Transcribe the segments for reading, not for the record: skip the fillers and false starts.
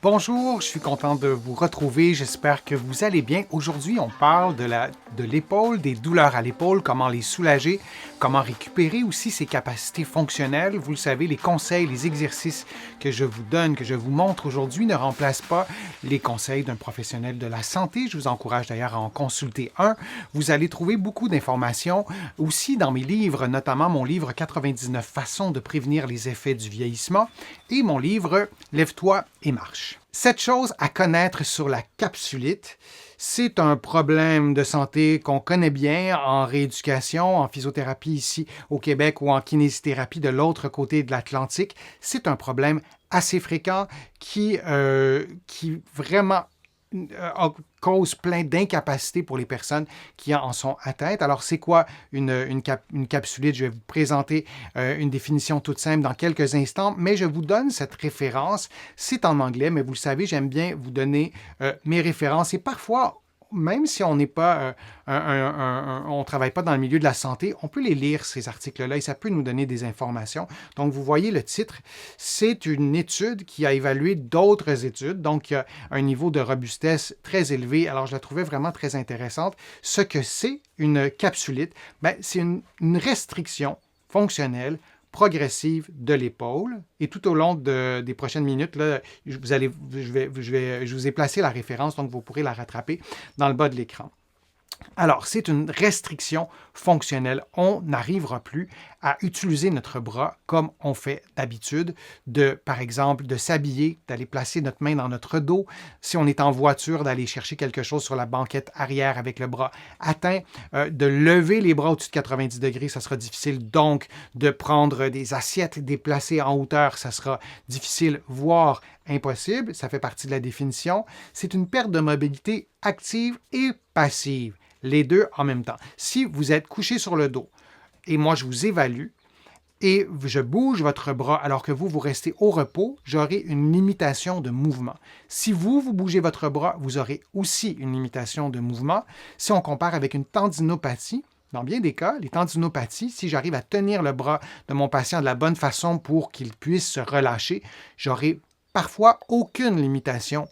Bonjour, je suis content de vous retrouver. J'espère que vous allez bien. Aujourd'hui, on parle de l'épaule, des douleurs à l'épaule, comment les soulager, comment récupérer aussi ses capacités fonctionnelles. Vous le savez, les conseils, les exercices que je vous donne, que je vous montre aujourd'hui ne remplacent pas les conseils d'un professionnel de la santé. Je vous encourage d'ailleurs à en consulter un. Vous allez trouver beaucoup d'informations aussi dans mes livres, notamment mon livre 99 façons de prévenir les effets du vieillissement et mon livre Lève-toi et marche. Cette chose à connaître sur la capsulite, c'est un problème de santé qu'on connaît bien en rééducation, en physiothérapie ici au Québec ou en kinésithérapie de l'autre côté de l'Atlantique. C'est un problème assez fréquent qui vraiment cause plein d'incapacités pour les personnes qui en sont atteintes. Alors, c'est quoi une capsulite? Je vais vous présenter une définition toute simple dans quelques instants, mais je vous donne cette référence. C'est en anglais, mais vous le savez, j'aime bien vous donner mes références et parfois, même si on n'est pas, on travaille pas dans le milieu de la santé, on peut les lire, ces articles-là, et ça peut nous donner des informations. Donc, vous voyez le titre, c'est une étude qui a évalué d'autres études, donc il y a un niveau de robustesse très élevé. Alors, je la trouvais vraiment très intéressante. Ce que c'est une capsulite, c'est une restriction fonctionnelle progressive de l'épaule. Et tout au long des prochaines minutes, là, je vous ai placé la référence, donc vous pourrez la rattraper dans le bas de l'écran. Alors, c'est une restriction fonctionnelle. On n'arrivera plus à utiliser notre bras comme on fait d'habitude, par exemple, de s'habiller, d'aller placer notre main dans notre dos. Si on est en voiture, d'aller chercher quelque chose sur la banquette arrière avec le bras atteint, de lever les bras au-dessus de 90 degrés, ça sera difficile. Donc, de prendre des assiettes, des placer en hauteur, ça sera difficile, voire impossible. Ça fait partie de la définition. C'est une perte de mobilité active et passive. Les deux en même temps. Si vous êtes couché sur le dos et moi je vous évalue et je bouge votre bras alors que vous restez au repos, j'aurai une limitation de mouvement. Si vous bougez votre bras, vous aurez aussi une limitation de mouvement. Si on compare avec une tendinopathie, dans bien des cas, les tendinopathies, si j'arrive à tenir le bras de mon patient de la bonne façon pour qu'il puisse se relâcher, j'aurai parfois aucune limitation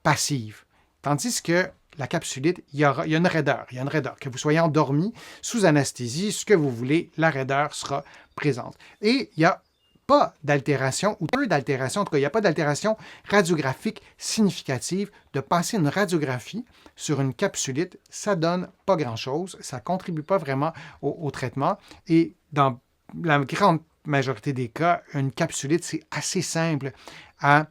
passive. Tandis que la capsulite, il y a une raideur. Il y a une raideur. Que vous soyez endormi, sous anesthésie, ce que vous voulez, la raideur sera présente. Et il n'y a pas d'altération, ou peu d'altération, en tout cas, il n'y a pas d'altération radiographique significative. De passer une radiographie sur une capsulite, ça ne donne pas grand-chose. Ça ne contribue pas vraiment au traitement. Et dans la grande majorité des cas, une capsulite, c'est assez simple à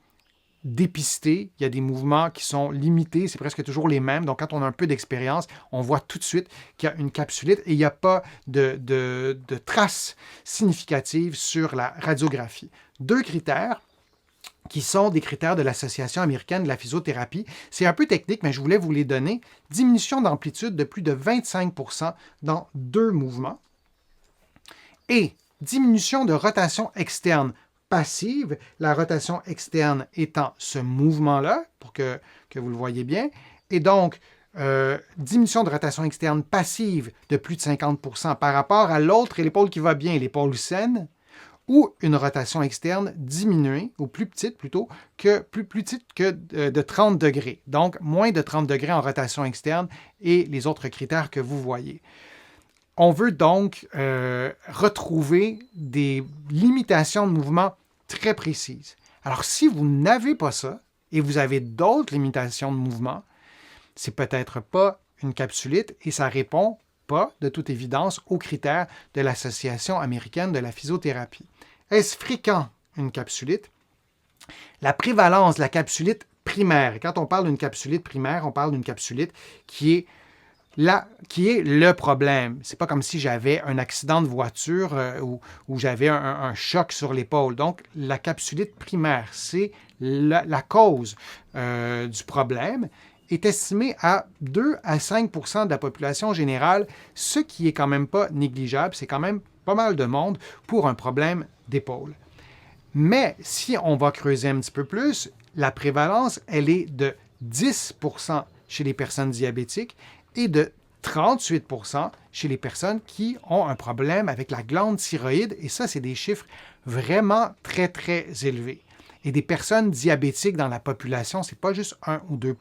dépister. Il y a des mouvements qui sont limités, c'est presque toujours les mêmes. Donc, quand on a un peu d'expérience, on voit tout de suite qu'il y a une capsulite et il n'y a pas de traces significatives sur la radiographie. Deux critères qui sont des critères de l'Association américaine de la physiothérapie. C'est un peu technique, mais je voulais vous les donner. Diminution d'amplitude de plus de 25% dans deux mouvements et diminution de rotation externe passive, la rotation externe étant ce mouvement-là, pour que vous le voyez bien, et donc diminution de rotation externe passive de plus de 50% par rapport à l'autre et l'épaule qui va bien, l'épaule saine, ou une rotation externe diminuée, ou plus petite plutôt, plus petite que de 30 degrés. Donc, moins de 30 degrés en rotation externe et les autres critères que vous voyez. On veut donc retrouver des limitations de mouvement très précises. Alors, si vous n'avez pas ça et vous avez d'autres limitations de mouvement, c'est peut-être pas une capsulite et ça répond pas, de toute évidence, aux critères de l'Association américaine de la physiothérapie. Est-ce fréquent, une capsulite? La prévalence de la capsulite primaire, et quand on parle d'une capsulite primaire, on parle d'une capsulite qui est le problème. C'est pas comme si j'avais un accident de voiture ou j'avais un choc sur l'épaule. Donc, la capsulite primaire, c'est la cause du problème, est estimée à 2 à 5 % de la population générale, ce qui est quand même pas négligeable. C'est quand même pas mal de monde pour un problème d'épaule. Mais si on va creuser un petit peu plus, la prévalence, elle est de 10 % chez les personnes diabétiques et de 38 % chez les personnes qui ont un problème avec la glande thyroïde. Et ça, c'est des chiffres vraiment très, très élevés. Et des personnes diabétiques dans la population, ce n'est pas juste 1 ou 2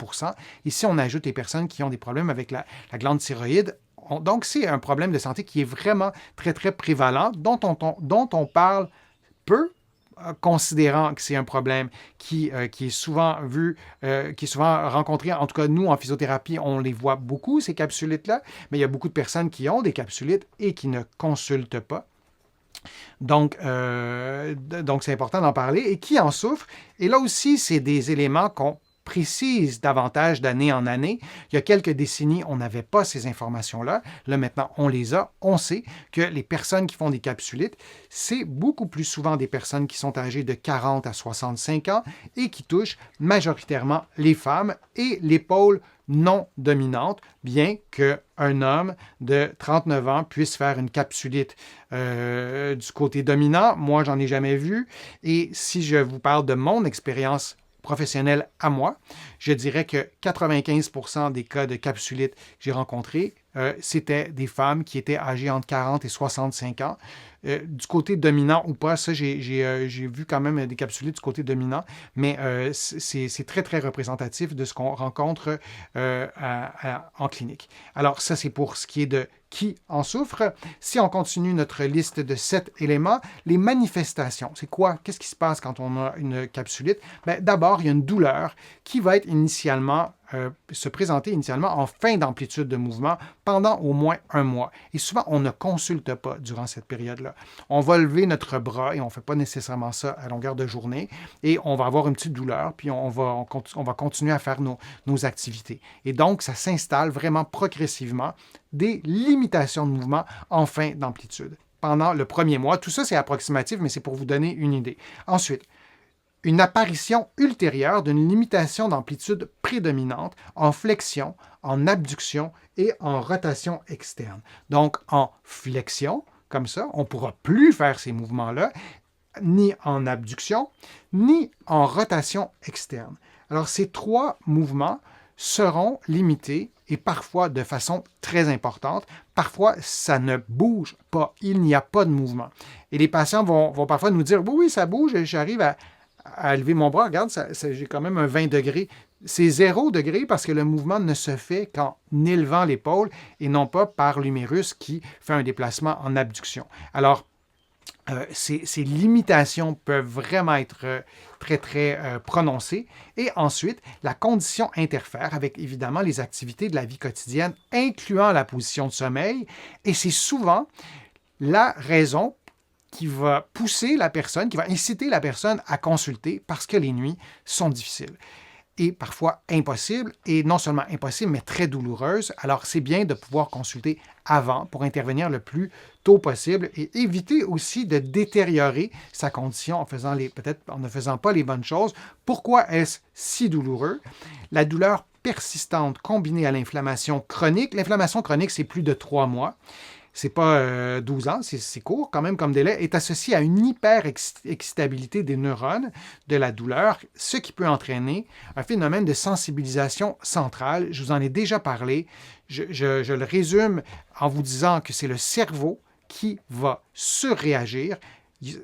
Ici, on ajoute les personnes qui ont des problèmes avec la glande thyroïde. Donc, c'est un problème de santé qui est vraiment très, très prévalent, dont on parle peu, considérant que c'est un problème qui est souvent vu, qui est souvent rencontré. En tout cas, nous, en physiothérapie, on les voit beaucoup, ces capsulites-là, mais il y a beaucoup de personnes qui ont des capsulites et qui ne consultent pas. Donc, c'est important d'en parler. Et qui en souffre? Et là aussi, c'est des éléments qu'on précise davantage d'année en année. Il y a quelques décennies, on n'avait pas ces informations-là. Là, maintenant, on les a. On sait que les personnes qui font des capsulites, c'est beaucoup plus souvent des personnes qui sont âgées de 40 à 65 ans et qui touchent majoritairement les femmes et l'épaule non dominante, bien qu'un homme de 39 ans puisse faire une capsulite du côté dominant. Moi, j'en ai jamais vu. Et si je vous parle de mon expérience professionnelle à moi, je dirais que 95% des cas de capsulite que j'ai rencontrés, c'était des femmes qui étaient âgées entre 40 et 65 ans. Du côté dominant ou pas, ça, j'ai vu quand même des capsulites du côté dominant, mais c'est très, très représentatif de ce qu'on rencontre en clinique. Alors, ça, c'est pour ce qui est de qui en souffre. Si on continue notre liste de 7 éléments, les manifestations, c'est quoi? Qu'est-ce qui se passe quand on a une capsulite? Bien, d'abord, il y a une douleur qui va être se présenter initialement en fin d'amplitude de mouvement pendant au moins un mois. Et souvent, on ne consulte pas durant cette période-là. On va lever notre bras et on ne fait pas nécessairement ça à longueur de journée et on va avoir une petite douleur puis on va continuer à faire nos activités. Et donc, ça s'installe vraiment progressivement des limitations de mouvement en fin d'amplitude pendant le premier mois. Tout ça, c'est approximatif, mais c'est pour vous donner une idée. Ensuite, une apparition ultérieure d'une limitation d'amplitude prédominante en flexion, en abduction et en rotation externe. Donc, en flexion, comme ça, on ne pourra plus faire ces mouvements-là, ni en abduction, ni en rotation externe. Alors, ces 3 mouvements seront limités et parfois de façon très importante. Parfois, ça ne bouge pas. Il n'y a pas de mouvement. Et les patients vont parfois nous dire « Oui, ça bouge, j'arrive à lever mon bras. Regarde, j'ai quand même un 20 degrés. » C'est 0 degré parce que le mouvement ne se fait qu'en élevant l'épaule et non pas par l'humérus qui fait un déplacement en abduction. Alors, ces limitations peuvent vraiment être très, très prononcées. Et ensuite, la condition interfère avec évidemment les activités de la vie quotidienne, incluant la position de sommeil. Et c'est souvent la raison qui va pousser la personne, qui va inciter la personne à consulter parce que les nuits sont difficiles et parfois impossibles, et non seulement impossibles, mais très douloureuses. Alors, c'est bien de pouvoir consulter avant pour intervenir le plus tôt possible et éviter aussi de détériorer sa condition peut-être en ne faisant pas les bonnes choses. Pourquoi est-ce si douloureux? La douleur persistante combinée à l'inflammation chronique. L'inflammation chronique, c'est plus de 3 mois. C'est pas 12 ans, c'est court quand même comme délai, est associé à une hyper-excitabilité des neurones de la douleur, ce qui peut entraîner un phénomène de sensibilisation centrale. Je vous en ai déjà parlé. Je le résume en vous disant que c'est le cerveau qui va surréagir.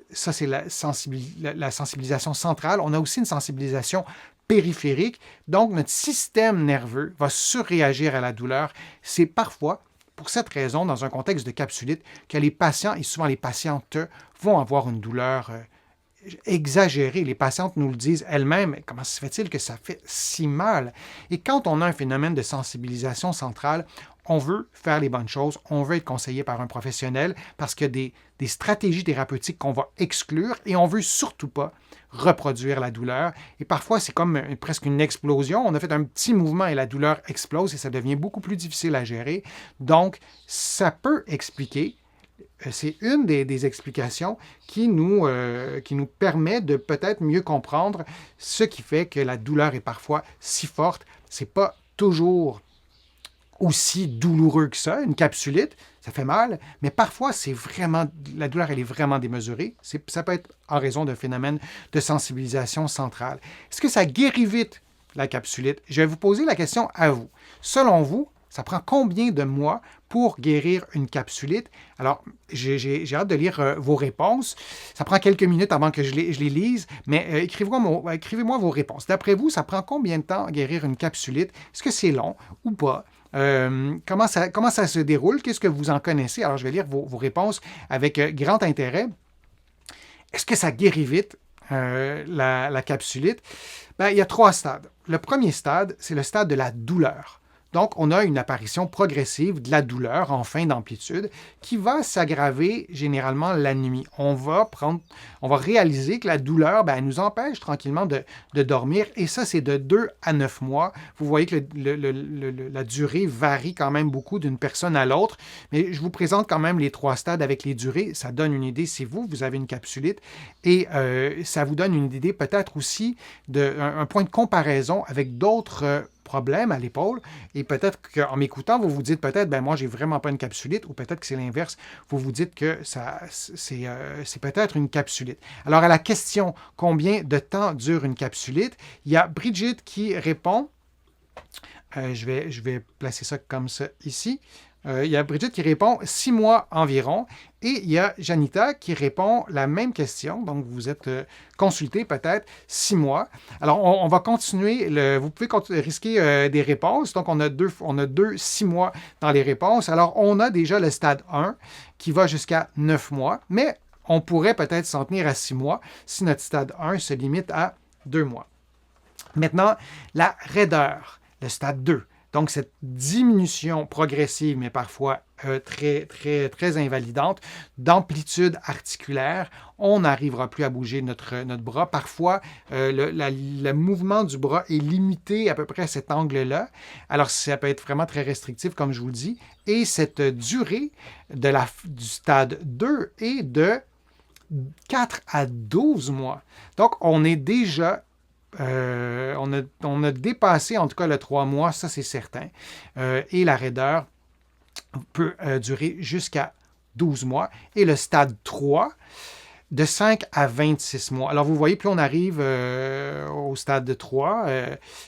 Ça, c'est la sensibilisation centrale. On a aussi une sensibilisation périphérique. Donc, notre système nerveux va surréagir à la douleur. C'est parfois pour cette raison, dans un contexte de capsulite, que les patients et souvent les patientes vont avoir une douleur exagérée. Les patientes nous le disent elles-mêmes. Comment se fait-il que ça fait si mal? Et quand on a un phénomène de sensibilisation centrale, on veut faire les bonnes choses, on veut être conseillé par un professionnel parce qu'il y a des stratégies thérapeutiques qu'on va exclure et on ne veut surtout pas reproduire la douleur. Et parfois, c'est comme presque une explosion. On a fait un petit mouvement et la douleur explose et ça devient beaucoup plus difficile à gérer. Donc, ça peut expliquer, c'est une des explications qui nous permet de peut-être mieux comprendre ce qui fait que la douleur est parfois si forte. Ce n'est pas toujours aussi douloureux que ça, une capsulite, ça fait mal, mais parfois, la douleur, elle est vraiment démesurée. Ça peut être en raison d'un phénomène de sensibilisation centrale. Est-ce que ça guérit vite, la capsulite? Je vais vous poser la question à vous. Selon vous, Ça prend combien de mois pour guérir une capsulite? Alors, j'ai hâte de lire vos réponses. Ça prend quelques minutes avant que je les lise, mais écrivez-moi vos réponses. D'après vous, ça prend combien de temps à guérir une capsulite? Est-ce que c'est long ou pas? Comment ça se déroule? Qu'est-ce que vous en connaissez? Alors, je vais lire vos réponses avec grand intérêt. Est-ce que ça guérit vite, la capsulite? Ben, il y a 3 stades. Le premier stade, c'est le stade de la douleur. Donc, on a une apparition progressive de la douleur en fin d'amplitude qui va s'aggraver généralement la nuit. On va réaliser que la douleur, elle nous empêche tranquillement de dormir et ça, c'est de 2 à 9 mois. Vous voyez que la durée varie quand même beaucoup d'une personne à l'autre, mais je vous présente quand même les 3 stades avec les durées. Ça donne une idée si vous avez une capsulite et ça vous donne une idée peut-être aussi d'un point de comparaison avec d'autres problème à l'épaule et peut-être qu'en m'écoutant, vous vous dites peut-être, moi, j'ai vraiment pas une capsulite ou peut-être que c'est l'inverse. Vous vous dites que c'est peut-être une capsulite. Alors, à la question combien de temps dure une capsulite, il y a Brigitte qui répond. Je vais placer ça comme ça ici. Il y a Brigitte qui répond 6 mois environ et il y a Janita qui répond la même question. Donc, vous êtes consulté peut-être 6 mois. Alors, on va continuer. Vous pouvez risquer des réponses. Donc, on a deux 6 mois dans les réponses. Alors, on a déjà le stade 1 qui va jusqu'à 9 mois, mais on pourrait peut-être s'en tenir à 6 mois si notre stade 1 se limite à 2 mois. Maintenant, la raideur, le stade 2. Donc, cette diminution progressive, mais parfois très, très, très invalidante, d'amplitude articulaire, on n'arrivera plus à bouger notre bras. Parfois, le mouvement du bras est limité à peu près à cet angle-là. Alors, ça peut être vraiment très restrictif, comme je vous le dis. Et cette durée du stade 2 est de 4 à 12 mois. Donc, on est déjà on a dépassé en tout cas le 3 mois, ça c'est certain. Et la raideur peut durer jusqu'à 12 mois. Et le stade 3, de 5 à 26 mois. Alors, vous voyez, plus on arrive au stade 3,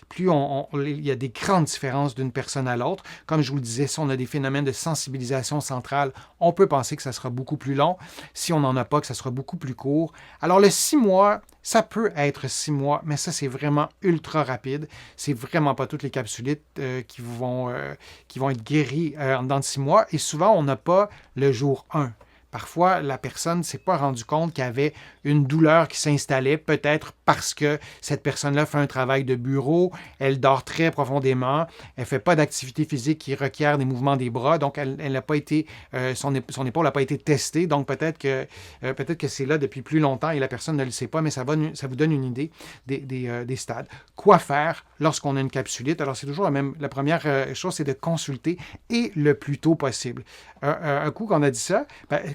plus il y a des grandes différences d'une personne à l'autre. Comme je vous le disais, si on a des phénomènes de sensibilisation centrale, on peut penser que ça sera beaucoup plus long. Si on n'en a pas, que ça sera beaucoup plus court. Alors, le 6 mois, ça peut être 6 mois, mais ça, c'est vraiment ultra rapide. C'est vraiment pas toutes les capsulites qui vont être guéries en dedans de 6 mois. Et souvent, on n'a pas le jour 1. Parfois, la personne ne s'est pas rendue compte qu'il y avait une douleur qui s'installait, peut-être parce que cette personne-là fait un travail de bureau, elle dort très profondément, elle ne fait pas d'activité physique qui requiert des mouvements des bras, donc elle n'a pas été, son épaule n'a pas été testée, donc peut-être que c'est là depuis plus longtemps et la personne ne le sait pas, mais ça vous donne une idée des stades. Quoi faire lorsqu'on a une capsulite? Alors, c'est toujours la première chose, c'est de consulter et le plus tôt possible. Un coup qu'on a dit ça,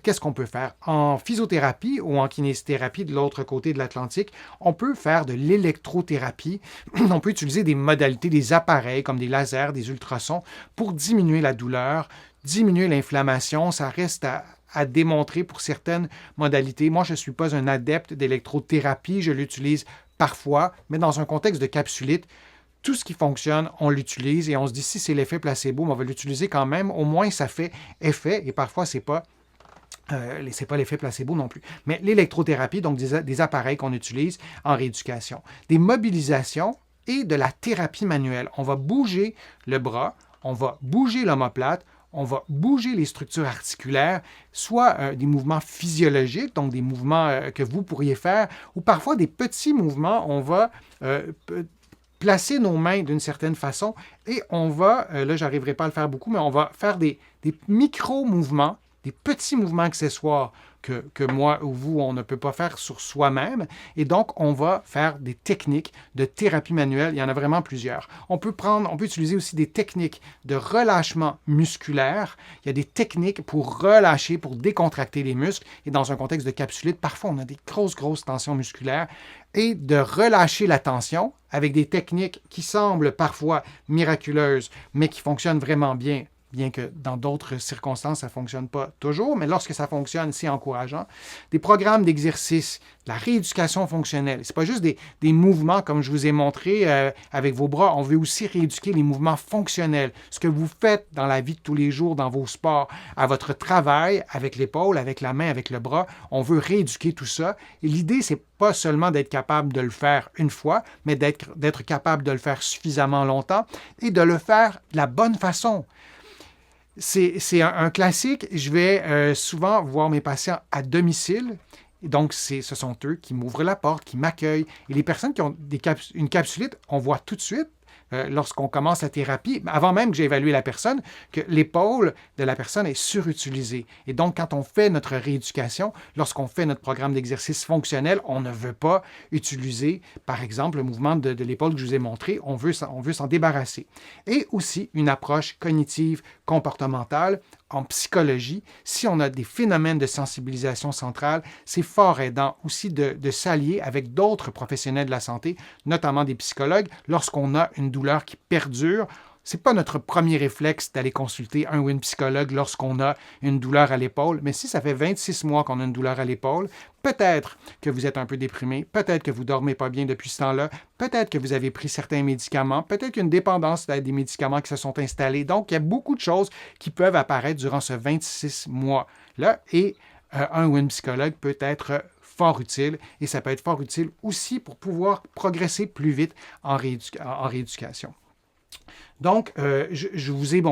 qu'est-ce qu'on peut faire? En physiothérapie ou en kinésithérapie de l'autre côté de l'Atlantique, on peut faire de l'électrothérapie. On peut utiliser des modalités, des appareils comme des lasers, des ultrasons pour diminuer la douleur, diminuer l'inflammation. Ça reste à démontrer pour certaines modalités. Moi, je ne suis pas un adepte d'électrothérapie. Je l'utilise parfois, mais dans un contexte de capsulite, tout ce qui fonctionne, on l'utilise et on se dit si c'est l'effet placebo, on va l'utiliser quand même. Au moins, ça fait effet et parfois, c'est pas l'effet placebo non plus. Mais l'électrothérapie, donc des appareils qu'on utilise en rééducation. Des mobilisations et de la thérapie manuelle. On va bouger le bras, on va bouger l'omoplate, on va bouger les structures articulaires, soit des mouvements physiologiques, donc des mouvements que vous pourriez faire, ou parfois des petits mouvements. On va placer nos mains d'une certaine façon et on va, là, je n'arriverai pas à le faire beaucoup, mais on va faire des micro-mouvements, des petits mouvements accessoires que moi ou vous, on ne peut pas faire sur soi-même. Et donc, on va faire des techniques de thérapie manuelle. Il y en a vraiment plusieurs. On peut utiliser aussi des techniques de relâchement musculaire. Il y a des techniques pour relâcher, pour décontracter les muscles. Et dans un contexte de capsulite, parfois, on a des grosses tensions musculaires. Et de relâcher la tension avec des techniques qui semblent parfois miraculeuses, mais qui fonctionnent vraiment bien bien que dans d'autres circonstances, ça ne fonctionne pas toujours, mais lorsque ça fonctionne, c'est encourageant. Des programmes d'exercice, la rééducation fonctionnelle. Ce n'est pas juste des mouvements comme je vous ai montré avec vos bras. On veut aussi rééduquer les mouvements fonctionnels. Ce que vous faites dans la vie de tous les jours, dans vos sports, à votre travail, avec l'épaule, avec la main, avec le bras. On veut rééduquer tout ça. Et l'idée, c'est pas seulement d'être capable de le faire une fois, mais d'être capable de le faire suffisamment longtemps et de le faire de la bonne façon. C'est un classique. Je vais souvent voir mes patients à domicile. Et donc, ce sont eux qui m'ouvrent la porte, qui m'accueillent. Et les personnes qui ont une capsulite, on voit tout de suite, lorsqu'on commence la thérapie, avant même que j'ai évalué la personne, que l'épaule de la personne est surutilisée. Et donc, quand on fait notre rééducation, lorsqu'on fait notre programme d'exercice fonctionnel, on ne veut pas utiliser, par exemple, le mouvement de l'épaule que je vous ai montré. On veut s'en débarrasser. Et aussi une approche cognitive comportementale. En psychologie, si on a des phénomènes de sensibilisation centrale, c'est fort aidant aussi de s'allier avec d'autres professionnels de la santé, notamment des psychologues, lorsqu'on a une douleur qui perdure. Ce n'est pas notre premier réflexe d'aller consulter un ou une psychologue lorsqu'on a une douleur à l'épaule, mais si ça fait 26 mois qu'on a une douleur à l'épaule, peut-être que vous êtes un peu déprimé, peut-être que vous ne dormez pas bien depuis ce temps-là, peut-être que vous avez pris certains médicaments, peut-être qu'une dépendance à des médicaments qui se sont installés. Donc, il y a beaucoup de choses qui peuvent apparaître durant ce 26 mois-là et un ou une psychologue peut être fort utile et ça peut être fort utile aussi pour pouvoir progresser plus vite en rééducation. Donc, je vous ai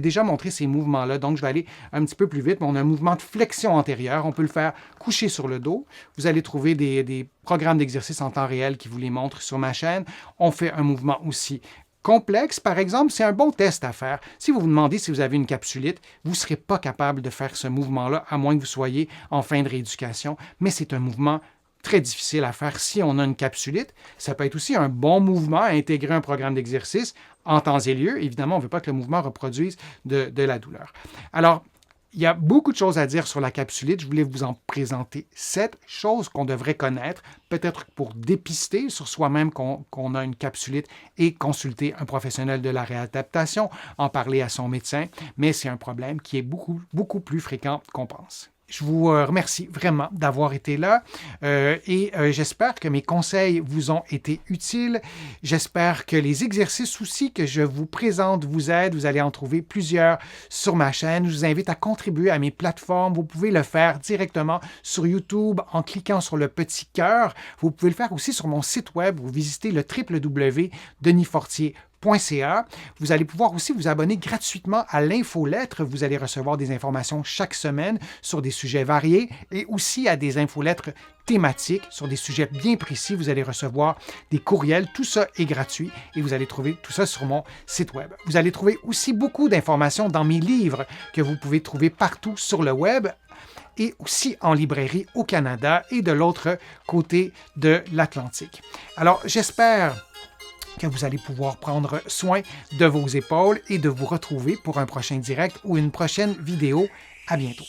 déjà montré ces mouvements-là, donc je vais aller un petit peu plus vite, mais on a un mouvement de flexion antérieure, on peut le faire couché sur le dos. Vous allez trouver des programmes d'exercice en temps réel qui vous les montrent sur ma chaîne. On fait un mouvement aussi complexe, par exemple, c'est un bon test à faire. Si vous vous demandez si vous avez une capsulite, vous ne serez pas capable de faire ce mouvement-là, à moins que vous soyez en fin de rééducation, mais c'est un mouvement très difficile à faire si on a une capsulite. Ça peut être aussi un bon mouvement à intégrer un programme d'exercice en temps et lieu. Évidemment, on ne veut pas que le mouvement reproduise de la douleur. Alors, il y a beaucoup de choses à dire sur la capsulite. Je voulais vous en présenter 7 choses qu'on devrait connaître, peut-être pour dépister sur soi-même qu'on a une capsulite et consulter un professionnel de la réadaptation, en parler à son médecin, mais c'est un problème qui est beaucoup, beaucoup plus fréquent qu'on pense. Je vous remercie vraiment d'avoir été là et j'espère que mes conseils vous ont été utiles. J'espère que les exercices aussi que je vous présente vous aident. Vous allez en trouver plusieurs sur ma chaîne. Je vous invite à contribuer à mes plateformes. Vous pouvez le faire directement sur YouTube en cliquant sur le petit cœur. Vous pouvez le faire aussi sur mon site web. Vous visitez le www.denisfortier.ca. Vous allez pouvoir aussi vous abonner gratuitement à l'infolettre. Vous allez recevoir des informations chaque semaine sur des sujets variés et aussi à des infolettres thématiques sur des sujets bien précis. Vous allez recevoir des courriels. Tout ça est gratuit et vous allez trouver tout ça sur mon site web. Vous allez trouver aussi beaucoup d'informations dans mes livres que vous pouvez trouver partout sur le web et aussi en librairie au Canada et de l'autre côté de l'Atlantique. Alors, j'espère que vous allez pouvoir prendre soin de vos épaules et de vous retrouver pour un prochain direct ou une prochaine vidéo. À bientôt.